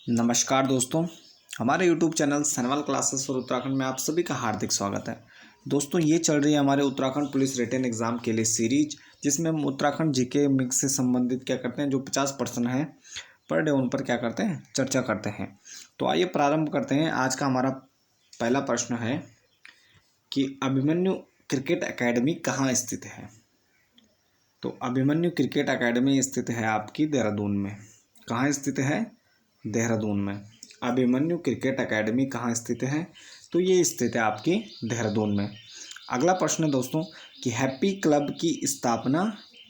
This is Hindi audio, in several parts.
नमस्कार दोस्तों, हमारे YouTube channel Sanwal classes for Uttarakhand में आप सभी का हार्दिक स्वागत है। दोस्तों, ये चल रही है हमारे उत्तराखंड पुलिस रिटन एग्ज़ाम के लिए सीरीज, जिसमें हम उत्तराखंड जीके मिक्स से संबंधित क्या करते हैं, जो 50 प्रश्न हैं पर डे उन पर क्या करते हैं, चर्चा करते हैं। तो आइए प्रारंभ करते हैं। आज का हमारा पहला प्रश्न है कि अभिमन्यु क्रिकेट अकेडमी कहाँ स्थित है। तो अभिमन्यु क्रिकेट अकेडमी स्थित है आपकी देहरादून में। कहाँ स्थित है? देहरादून में। अभिमन्यु क्रिकेट अकेडमी कहाँ स्थित है? तो ये स्थित है आपकी देहरादून में। अगला प्रश्न है दोस्तों कि हैप्पी क्लब की स्थापना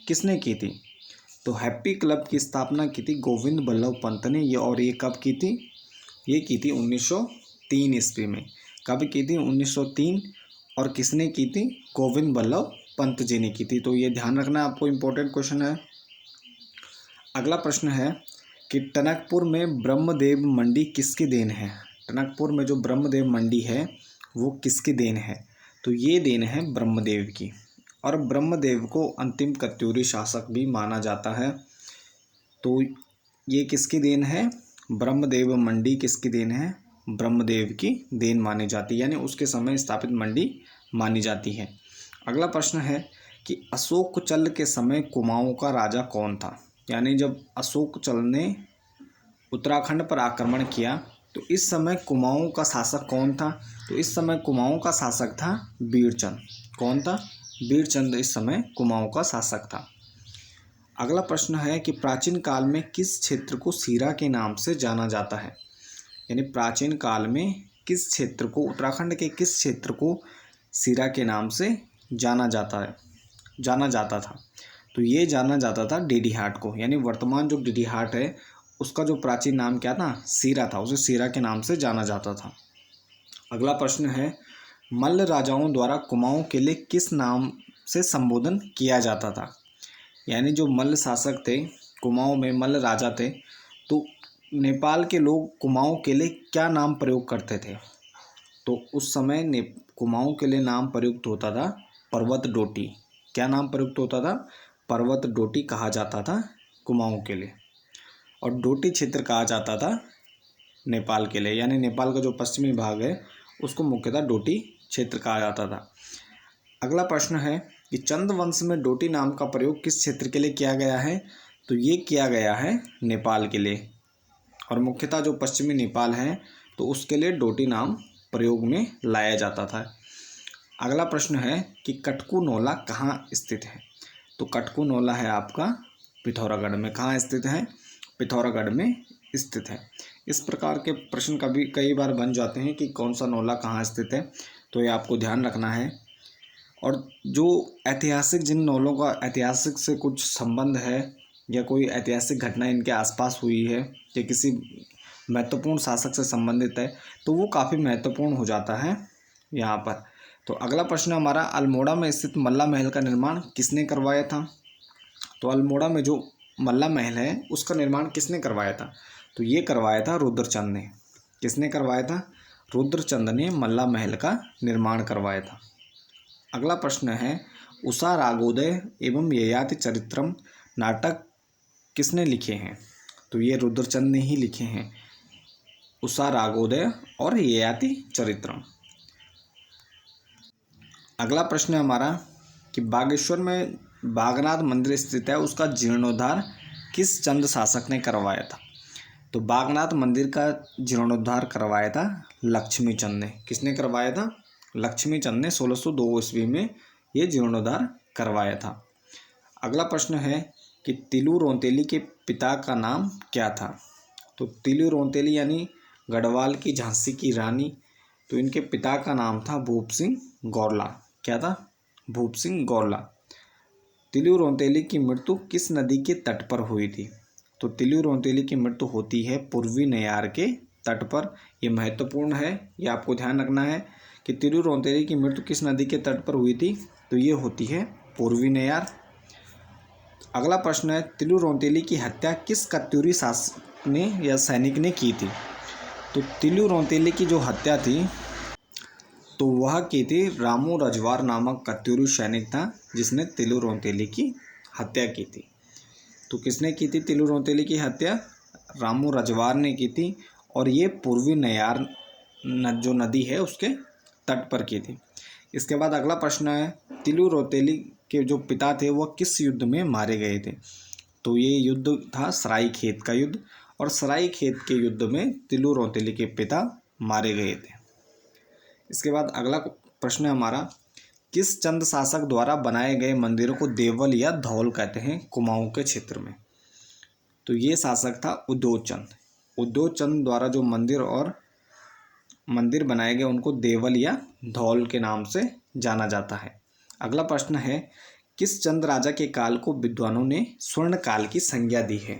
किसने की थी। तो हैप्पी क्लब की स्थापना की थी गोविंद बल्लभ पंत ने। ये कब की थी? ये की थी 1903 ईस्वी में। कब की थी? 1903। और किसने की थी? गोविंद बल्लभ पंत जी ने की थी। तो ये ध्यान रखना, आपको इम्पोर्टेंट क्वेश्चन है। अगला प्रश्न है कि टनकपुर में ब्रह्मदेव मंडी किसकी देन है। टनकपुर में जो ब्रह्मदेव मंडी है वो किसकी देन है? तो ये देन है ब्रह्मदेव की। और ब्रह्मदेव को अंतिम कत्यूरी शासक भी माना जाता है। तो ये किसकी देन है? ब्रह्मदेव मंडी किसकी देन है? ब्रह्मदेव की देन मानी जाती है, यानी उसके समय स्थापित मंडी मानी जाती है। अगला प्रश्न है कि अशोक चल के समय कुमाऊं का राजा कौन था। यानी जब अशोक चल ने उत्तराखंड पर आक्रमण किया तो इस समय कुमाऊं का शासक कौन था। तो इस समय कुमाऊं का शासक था बीरचंद। कौन था? बीरचंद इस समय कुमाऊं का शासक था। अगला प्रश्न है कि प्राचीन काल में किस क्षेत्र को सीरा के नाम से जाना जाता है। यानी प्राचीन काल में किस क्षेत्र को, उत्तराखंड के किस क्षेत्र को सीरा के नाम से जाना जाता था। तो ये जाना जाता था डेडीहाट को। यानी वर्तमान जो डेडीहाट है उसका जो प्राचीन नाम क्या था? सीरा था। उसे सीरा के नाम से जाना जाता था। अगला प्रश्न है मल्ल राजाओं द्वारा कुमाऊं के लिए किस नाम से संबोधन किया जाता था। यानी जो मल्ल शासक थे, कुमाऊं में मल्ल राजा थे, तो नेपाल के लोग कुमाऊं के लिए क्या नाम प्रयोग करते थे। तो उस समय कुमाऊं के लिए नाम प्रयुक्त होता था पर्वत डोटी। क्या नाम प्रयुक्त होता था? पर्वत डोटी कहा जाता था कुमाऊं के लिए। और डोटी क्षेत्र कहा जाता था नेपाल के लिए। यानी नेपाल का जो पश्चिमी भाग है उसको मुख्यतः डोटी क्षेत्र कहा जाता था। अगला प्रश्न है कि चंद वंश में डोटी नाम का प्रयोग किस क्षेत्र के लिए किया गया है। तो ये किया गया है नेपाल के लिए, और मुख्यतः जो पश्चिमी नेपाल है तो उसके लिए डोटी नाम प्रयोग में लाया जाता था। अगला प्रश्न है कि कटकू नौला कहाँ स्थित है। तो कटकू नौला है आपका पिथौरागढ़ में। कहाँ स्थित है? पिथौरागढ़ में स्थित है। इस प्रकार के प्रश्न कई बार बन जाते हैं कि कौन सा नौला कहाँ स्थित है, तो ये आपको ध्यान रखना है। और जो ऐतिहासिक, जिन नौलों का ऐतिहासिक से कुछ संबंध है या कोई ऐतिहासिक घटना इनके आसपास हुई है या किसी महत्वपूर्ण शासक से संबंधित है, तो वो काफ़ी महत्वपूर्ण हो जाता है यहाँ पर। तो अगला प्रश्न हमारा अल्मोड़ा में स्थित मल्ला महल का निर्माण किसने करवाया था। तो अल्मोड़ा में जो मल्ला महल है उसका निर्माण किसने करवाया था। तो ये करवाया था रुद्रचंद ने। किसने करवाया था? रुद्रचंद ने मल्ला महल का निर्माण करवाया था। अगला प्रश्न है उषा रागोदय एवं ययाति चरित्रम नाटक किसने लिखे हैं। तो ये रुद्रचंद ने ही लिखे हैं, उषा रागोदय और ययाति चरित्रम। अगला प्रश्न है हमारा कि बागेश्वर में बागनाथ मंदिर स्थित है, उसका जीर्णोद्धार किस चंद शासक ने करवाया था। तो बागनाथ मंदिर का जीर्णोद्धार करवाया था लक्ष्मी चंद ने। किसने करवाया था? लक्ष्मी चंद ने 1602 ईस्वी में ये जीर्णोद्धार करवाया था। अगला प्रश्न है कि तिलू रौतेली के पिता का नाम क्या था। तो तिलू रौतेली यानी गढ़वाल की झांसी की रानी, तो इनके पिता का नाम था भूप सिंह गौरला। क्या था? भूप सिंह गौरला। तिलू रौतेली की मृत्यु किस नदी के तट पर हुई थी। तो तिलू रौतेली की मृत्यु होती है पूर्वी नयार के तट पर। यह महत्वपूर्ण है, ये आपको ध्यान रखना है कि तिलू रौतेली की मृत्यु किस नदी के तट पर हुई थी। तो ये होती है पूर्वी नयार। अगला प्रश्न है तिलू रौतेली की हत्या किस कत्यूरी शासक ने या सैनिक ने की थी। तो तिलू रौतेली की जो हत्या थी तो वह की थी रामू रजवार नामक कत्यूरी सैनिक था जिसने तिलू रौतेली की हत्या की थी। तो किसने की थी तिलू रौतेली की हत्या? रामू रजवार ने की थी और ये पूर्वी नयार जो नदी है उसके तट पर की थी। इसके बाद अगला प्रश्न है, तिलू रौतेली के जो पिता थे वह किस युद्ध में मारे गए थे? तो ये युद्ध था सराय खेत का युद्ध, और सराय खेत के युद्ध में तिलू रौतेली के पिता मारे गए थे। इसके बाद अगला प्रश्न है हमारा, किस चंद शासक द्वारा बनाए गए मंदिरों को देवल या धौल कहते हैं कुमाऊं के क्षेत्र में? तो ये शासक था उद्योगचंद। उद्योगचंद द्वारा जो मंदिर बनाए गए उनको देवल या धौल के नाम से जाना जाता है। अगला प्रश्न है, किस चंद राजा के काल को विद्वानों ने स्वर्ण काल की संज्ञा दी है?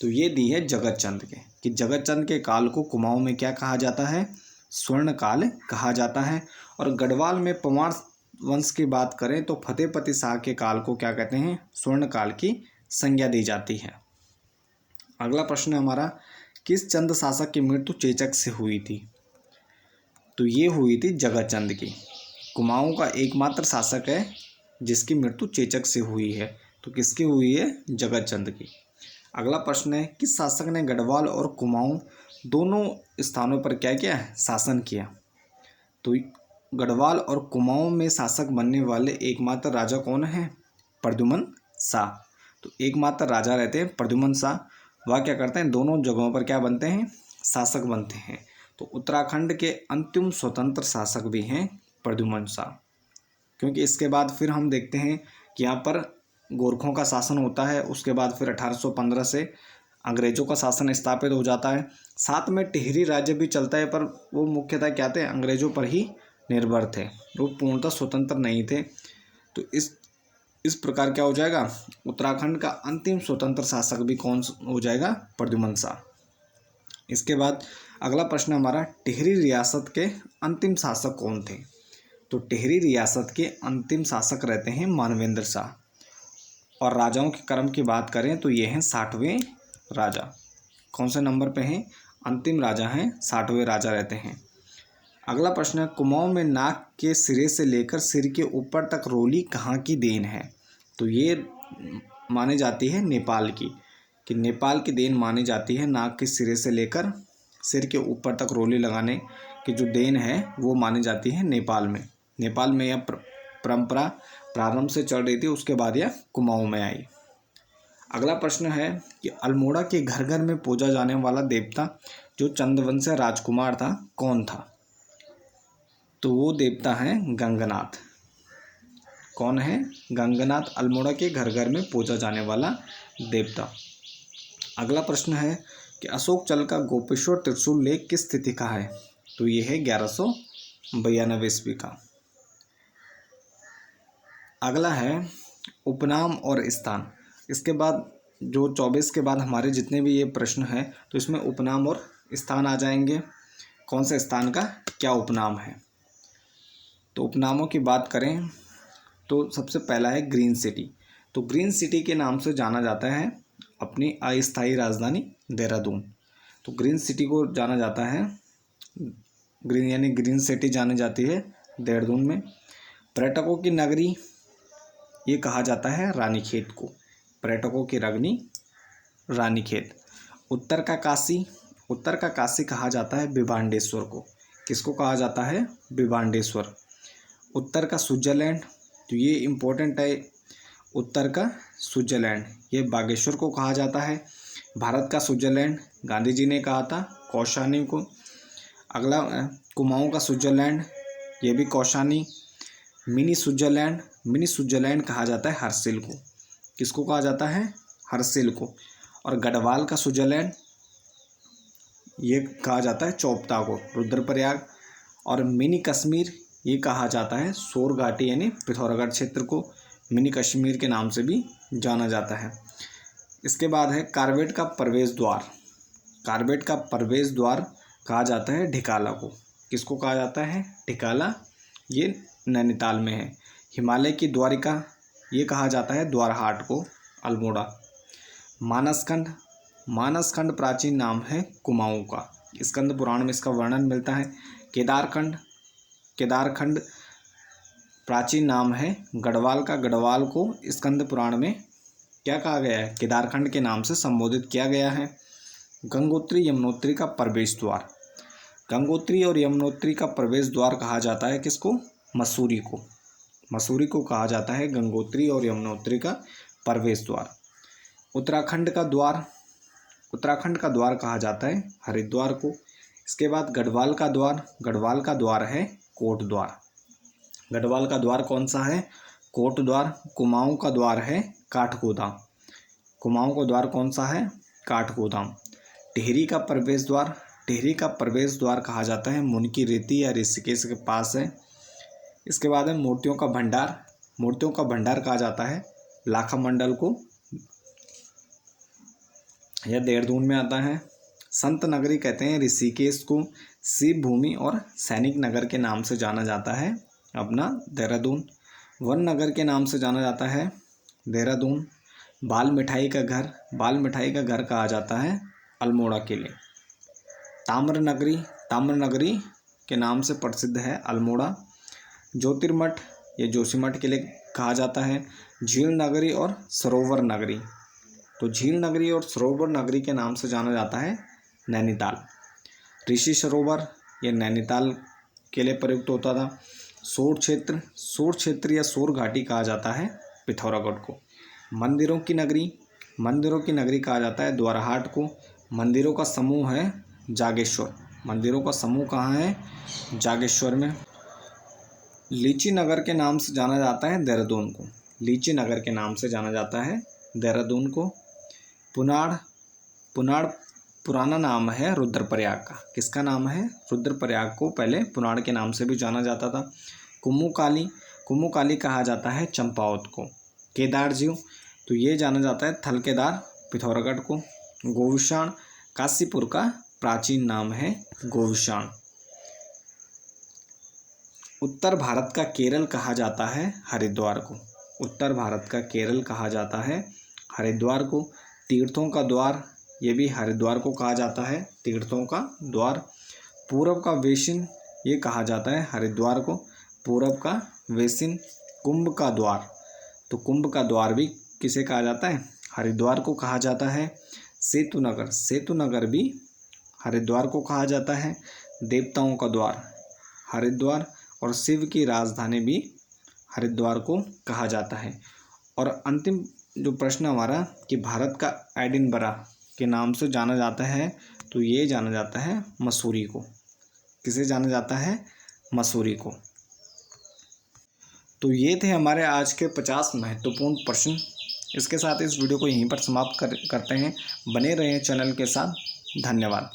तो ये दी है जगत चंद के, कि जगत चंद के काल को कुमाऊं में क्या कहा जाता है? स्वर्ण काल कहा जाता है। और गढ़वाल में पंवार वंश की बात करें तो फतेहपति शाह के काल को क्या कहते हैं? स्वर्ण काल की संज्ञा दी जाती है। अगला प्रश्न है हमारा, किस चंद शासक की मृत्यु चेचक से हुई थी? तो ये हुई थी जगत चंद की। कुमाऊं का एकमात्र शासक है जिसकी मृत्यु चेचक से हुई है। तो किसकी हुई है? जगत चंद की। अगला प्रश्न है, किस शासक ने गढ़वाल और कुमाऊं दोनों स्थानों पर क्या किया है? शासन किया। तो गढ़वाल और कुमाऊं में शासक बनने वाले एकमात्र राजा कौन है? प्रद्युमन शाह। तो एकमात्र राजा रहते हैं प्रद्युमन शाह। वह क्या करते हैं? दोनों जगहों पर क्या बनते हैं? शासक बनते हैं। तो उत्तराखंड के अंतिम स्वतंत्र शासक भी हैं प्रद्युमन शाह। क्योंकि इसके बाद फिर हम देखते हैं कि यहाँ पर गोरखों का शासन होता है, उसके बाद फिर 1815 से अंग्रेजों का शासन स्थापित हो जाता है। साथ में टिहरी राज्य भी चलता है, पर वो मुख्यतः क्या थे? अंग्रेजों पर ही निर्भर थे, वो पूर्णतः स्वतंत्र नहीं थे। तो इस प्रकार क्या हो जाएगा? उत्तराखंड का अंतिम स्वतंत्र शासक भी कौन हो जाएगा? प्रद्युमन शाह। इसके बाद अगला प्रश्न हमारा, टिहरी रियासत के अंतिम शासक कौन थे? तो टिहरी रियासत के अंतिम शासक रहते हैं मानवेंद्र शाह। और राजाओं के क्रम की बात करें तो ये हैं 60वें राजा। कौन से नंबर पे हैं? अंतिम राजा हैं, 60वें राजा रहते हैं। अगला प्रश्न है, कुमाऊं में नाक के सिरे से लेकर सिर के ऊपर तक रोली कहाँ की देन है? तो ये मानी जाती है नेपाल की, कि नेपाल की देन मानी जाती है। नाक के सिरे से लेकर सिर के ऊपर तक रोली लगाने की जो देन है वो मानी जाती है नेपाल में। नेपाल में यह परंपरा प्रारंभ से चल रही थी, उसके बाद यह कुमाऊं में आई। अगला प्रश्न है कि अल्मोड़ा के घर घर में पूजा जाने वाला देवता जो चंद्रवंशीय राजकुमार था कौन था? तो वो देवता है गंगनाथ। कौन है? गंगनाथ अल्मोड़ा के घर घर में पूजा जाने वाला देवता। अगला प्रश्न है कि अशोक चल का गोपेश्वर त्रिशूल लेख किस तिथि का है? तो ये है 1192 ईस्वी का। अगला है उपनाम और स्थान। इसके बाद जो 24 के बाद हमारे जितने भी ये प्रश्न हैं तो इसमें उपनाम और स्थान आ जाएंगे। कौन से स्थान का क्या उपनाम है? तो उपनामों की बात करें तो सबसे पहला है ग्रीन सिटी। तो ग्रीन सिटी के नाम से जाना जाता है अपनी अस्थायी राजधानी देहरादून। तो ग्रीन सिटी को जाना जाता है, ग्रीन सिटी जानी जाती है देहरादून में। पर्यटकों की नगरी ये कहा जाता है रानीखेत को, पर्यटकों की रागनी रानीखेत। उत्तर का काशी कहा जाता है भिवांडेश्वर को। किसको कहा जाता है? भिवांडेश्वर। उत्तर का स्विट्जरलैंड, तो ये इम्पोर्टेंट है, उत्तर का स्विट्जरलैंड ये बागेश्वर को कहा जाता है। भारत का स्विट्जरलैंड गांधी जी ने कहा था कौशानी को। अगला कुमाऊं का स्विट्जरलैंड, ये भी कौशानी। मिनी स्विट्जरलैंड कहा जाता है हर्षिल को। किसको कहा जाता है? हर्षिल को। और गढ़वाल का स्विट्जरलैंड ये कहा जाता है चोपता को, रुद्रप्रयाग। और मिनी कश्मीर ये कहा जाता है सोर घाटी यानी पिथौरागढ़ क्षेत्र को मिनी कश्मीर के नाम से भी जाना जाता है। इसके बाद है कार्बेट का प्रवेश द्वार कहा जाता है ढिकाला को। किसको कहा जाता है? ढिकाला, ये नैनीताल में है। हिमालय की द्वारिका ये कहा जाता है द्वारहाट को, अल्मोड़ा। मानसखंड प्राचीन नाम है कुमाऊं का, स्कंद पुराण में इसका वर्णन मिलता है। केदारखंड प्राचीन नाम है गढ़वाल का, गढ़वाल को स्कंद पुराण में क्या कहा गया है? केदारखंड के नाम से संबोधित किया गया है। गंगोत्री यमुनोत्री का प्रवेश द्वार। गंगोत्री और यमुनोत्री का प्रवेश द्वार कहा जाता है किसको? मसूरी को। मसूरी को कहा जाता है गंगोत्री और यमुनोत्री का प्रवेश द्वार। उत्तराखंड का द्वार, उत्तराखंड का द्वार कहा जाता है हरिद्वार को। इसके बाद गढ़वाल का द्वार, गढ़वाल का द्वार है कोट द्वार। गढ़वाल का द्वार कौन सा है? कोट द्वार। कुमाऊं का द्वार है काठगोदाम। कुमाऊं का द्वार कौन सा है? काठगोदाम। टिहरी का प्रवेश द्वार, टिहरी का प्रवेश द्वार कहा जाता है मुनकी रेती या ऋषिकेश के पास है। इसके बाद है मूर्तियों का भंडार, मूर्तियों का भंडार कहा जाता है लाखा मंडल को, यह देहरादून में आता है। संत नगरी कहते हैं ऋषिकेश को। शिव भूमि और सैनिक नगर के नाम से जाना जाता है अपना देहरादून। वन नगर के नाम से जाना जाता है देहरादून। बाल मिठाई का घर, बाल मिठाई का घर कहा जाता है अल्मोड़ा किले। ताम्र नगरी, ताम्र नगरी के नाम से प्रसिद्ध है अल्मोड़ा। ज्योतिर्मठ, ये जोशीमठ किले कहा जाता है। झील नगरी और सरोवर नगरी, तो झील नगरी और सरोवर नगरी के नाम से जाना जाता है नैनीताल। ऋषि सरोवर, ये नैनीताल के लिए प्रयुक्त होता था। सोर क्षेत्र, सोर क्षेत्र या सोर घाटी कहा जाता है पिथौरागढ़ को। मंदिरों की नगरी, मंदिरों की नगरी कहा जाता है द्वारहाट को। मंदिरों का समूह है जागेश्वर, मंदिरों का समूह कहाँ है? जागेश्वर में। लीची नगर के नाम से जाना जाता है देहरादून को, लीची नगर के नाम से जाना जाता है देहरादून को। पुनाड़, पुनाड़ पुराना नाम है रुद्रप्रयाग का। किसका नाम है? रुद्रप्रयाग को पहले पुनाड़ के नाम से भी जाना जाता था। कुम्मुकाली, कुम्मुकाली कहा जाता है चंपावत को। केदारजीव, तो ये जाना जाता है थलकेदार पिथौरागढ़ को। गोविशाण, काशीपुर का प्राचीन नाम है गोविशाण। उत्तर भारत का केरल कहा जाता है हरिद्वार को। उत्तर भारत का केरल कहा जाता है हरिद्वार को। तीर्थों का द्वार, ये भी हरिद्वार को कहा जाता है तीर्थों का द्वार। पूरब का वेसिन, ये कहा जाता है हरिद्वार को पूरब का वेसिन। कुंभ का द्वार, तो कुंभ का द्वार भी किसे कहा जाता है? हरिद्वार को कहा जाता है। सेतु नगर, सेतु नगर भी हरिद्वार को कहा जाता है। देवताओं का द्वार हरिद्वार, और शिव की राजधानी भी हरिद्वार को कहा जाता है। और अंतिम जो प्रश्न हमारा कि भारत का एडिनबरा के नाम से जाना जाता है, तो ये जाना जाता है मसूरी को। किसे जाना जाता है? मसूरी को। तो ये थे हमारे आज के 50 महत्वपूर्ण प्रश्न। इसके साथ इस वीडियो को यहीं पर समाप्त करते हैं। बने रहें चैनल के साथ। धन्यवाद।